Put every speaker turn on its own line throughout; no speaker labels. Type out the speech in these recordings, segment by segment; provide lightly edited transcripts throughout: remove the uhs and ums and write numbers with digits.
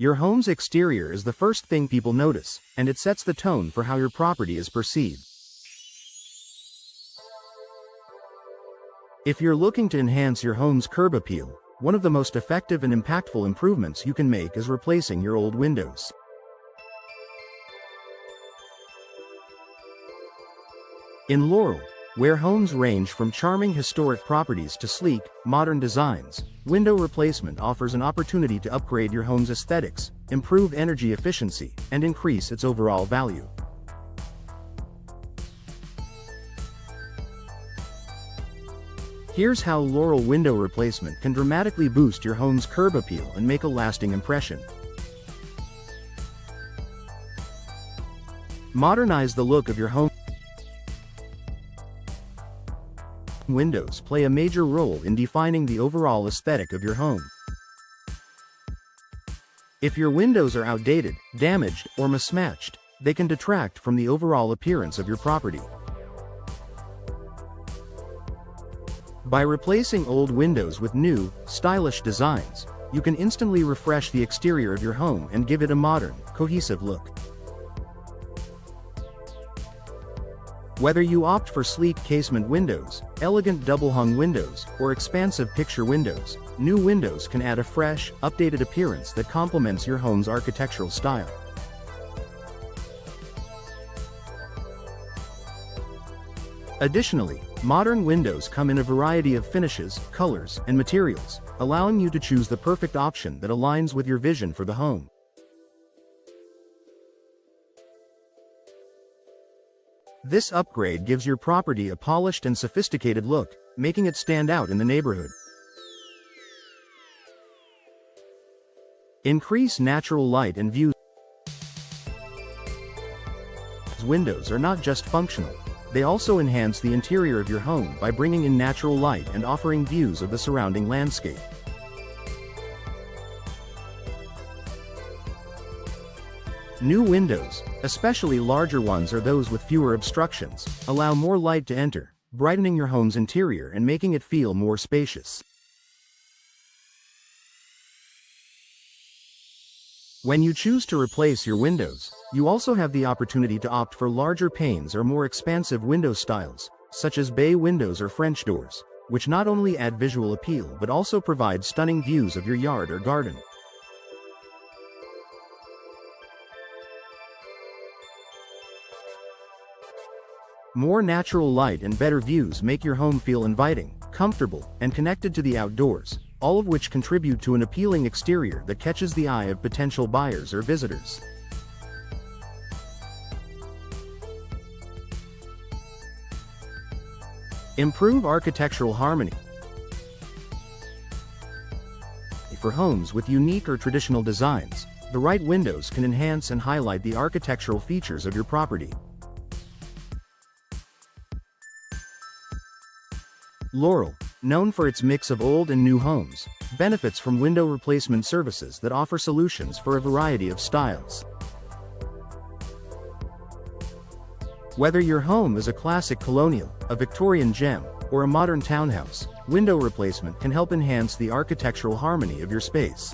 Your home's exterior is the first thing people notice, and it sets the tone for how your property is perceived. If you're looking to enhance your home's curb appeal, one of the most effective and impactful improvements you can make is replacing your old windows. In Laurel, where homes range from charming historic properties to sleek, modern designs, window replacement offers an opportunity to upgrade your home's aesthetics, improve energy efficiency, and increase its overall value. Here's how Laurel Window Replacement can dramatically boost your home's curb appeal and make a lasting impression. Modernize the look of your home. Windows play a major role in defining the overall aesthetic of your home. If your windows are outdated, damaged, or mismatched, they can detract from the overall appearance of your property. By replacing old windows with new, stylish designs, you can instantly refresh the exterior of your home and give it a modern, cohesive look. Whether you opt for sleek casement windows, elegant double-hung windows, or expansive picture windows, new windows can add a fresh, updated appearance that complements your home's architectural style. Additionally, modern windows come in a variety of finishes, colors, and materials, allowing you to choose the perfect option that aligns with your vision for the home. This upgrade gives your property a polished and sophisticated look, making it stand out in the neighborhood. Increase natural light and views. Windows are not just functional, they also enhance the interior of your home by bringing in natural light and offering views of the surrounding landscape. New windows, especially larger ones or those with fewer obstructions, allow more light to enter, brightening your home's interior and making it feel more spacious. When you choose to replace your windows, you also have the opportunity to opt for larger panes or more expansive window styles, such as bay windows or French doors, which not only add visual appeal but also provide stunning views of your yard or garden. More natural light and better views make your home feel inviting, comfortable, and connected to the outdoors, all of which contribute to an appealing exterior that catches the eye of potential buyers or visitors. Improve architectural harmony. For homes with unique or traditional designs, the right windows can enhance and highlight the architectural features of your property. Laurel, known for its mix of old and new homes, benefits from window replacement services that offer solutions for a variety of styles. Whether your home is a classic colonial, a Victorian gem, or a modern townhouse, window replacement can help enhance the architectural harmony of your space.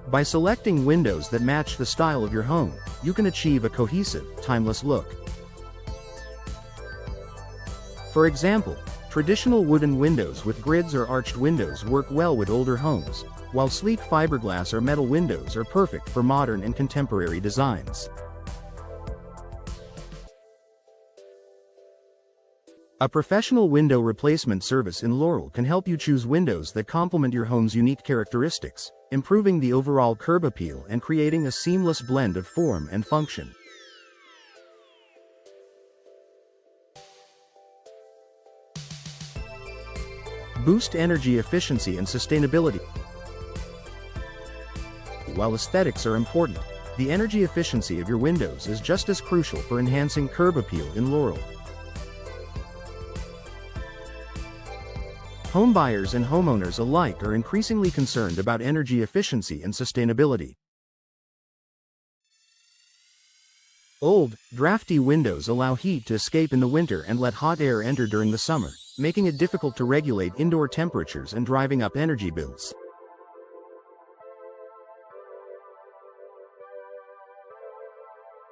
By selecting windows that match the style of your home, you can achieve a cohesive, timeless look. For example, traditional wooden windows with grids or arched windows work well with older homes, while sleek fiberglass or metal windows are perfect for modern and contemporary designs. A professional window replacement service in Laurel can help you choose windows that complement your home's unique characteristics, improving the overall curb appeal and creating a seamless blend of form and function. Boost energy efficiency and sustainability. While aesthetics are important, the energy efficiency of your windows is just as crucial for enhancing curb appeal in Laurel. Homebuyers and homeowners alike are increasingly concerned about energy efficiency and sustainability. Old, drafty windows allow heat to escape in the winter and let hot air enter during the summer, making it difficult to regulate indoor temperatures and driving up energy bills.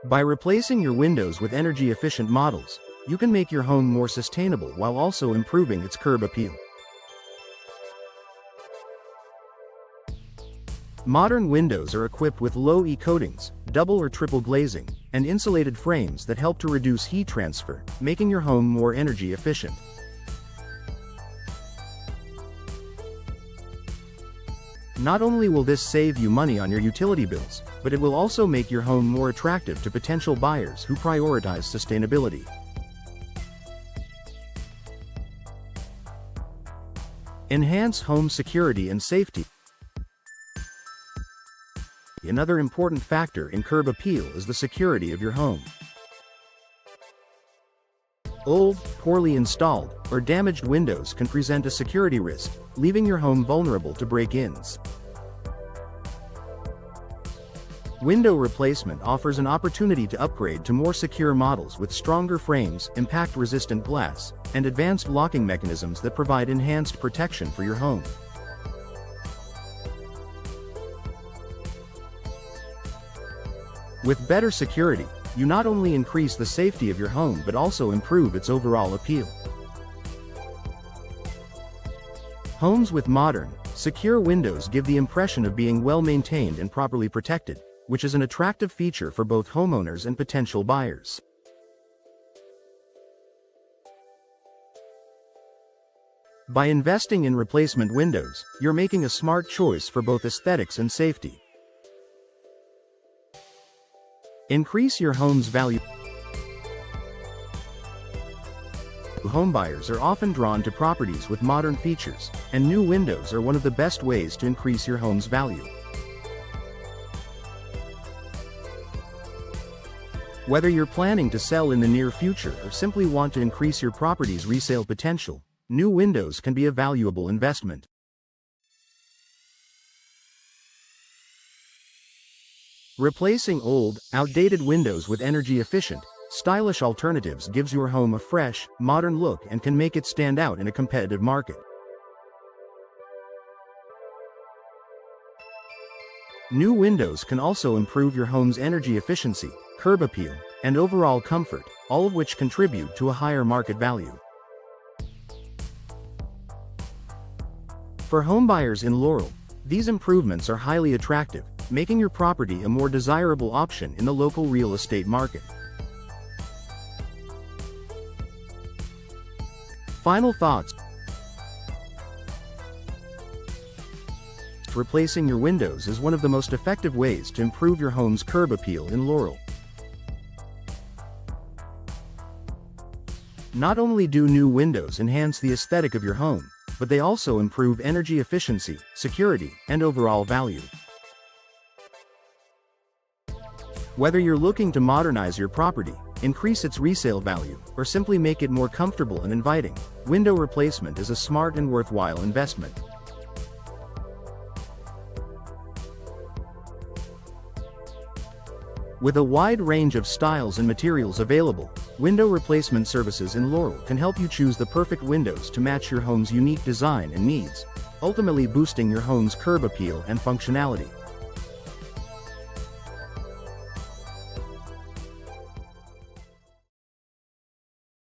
By replacing your windows with energy-efficient models, you can make your home more sustainable while also improving its curb appeal. Modern windows are equipped with low-E coatings, double or triple glazing, and insulated frames that help to reduce heat transfer, making your home more energy efficient. Not only will this save you money on your utility bills, but it will also make your home more attractive to potential buyers who prioritize sustainability. Enhance home security and safety. Another important factor in curb appeal is the security of your home. Old, poorly installed, or damaged windows can present a security risk, leaving your home vulnerable to break-ins. Window replacement offers an opportunity to upgrade to more secure models with stronger frames, impact-resistant glass, and advanced locking mechanisms that provide enhanced protection for your home. With better security, you not only increase the safety of your home but also improve its overall appeal. Homes with modern, secure windows give the impression of being well-maintained and properly protected, which is an attractive feature for both homeowners and potential buyers. By investing in replacement windows, you're making a smart choice for both aesthetics and safety. Increase your home's value. Homebuyers are often drawn to properties with modern features, and new windows are one of the best ways to increase your home's value. Whether you're planning to sell in the near future or simply want to increase your property's resale potential, new windows can be a valuable investment. Replacing old, outdated windows with energy-efficient, stylish alternatives gives your home a fresh, modern look and can make it stand out in a competitive market. New windows can also improve your home's energy efficiency, curb appeal, and overall comfort, all of which contribute to a higher market value. For homebuyers in Laurel, these improvements are highly attractive, making your property a more desirable option in the local real estate market. Final thoughts. Replacing your windows is one of the most effective ways to improve your home's curb appeal in Laurel. Not only do new windows enhance the aesthetic of your home, but they also improve energy efficiency, security, and overall value. Whether you're looking to modernize your property, increase its resale value, or simply make it more comfortable and inviting, window replacement is a smart and worthwhile investment. With a wide range of styles and materials available, window replacement services in Laurel can help you choose the perfect windows to match your home's unique design and needs, ultimately boosting your home's curb appeal and functionality.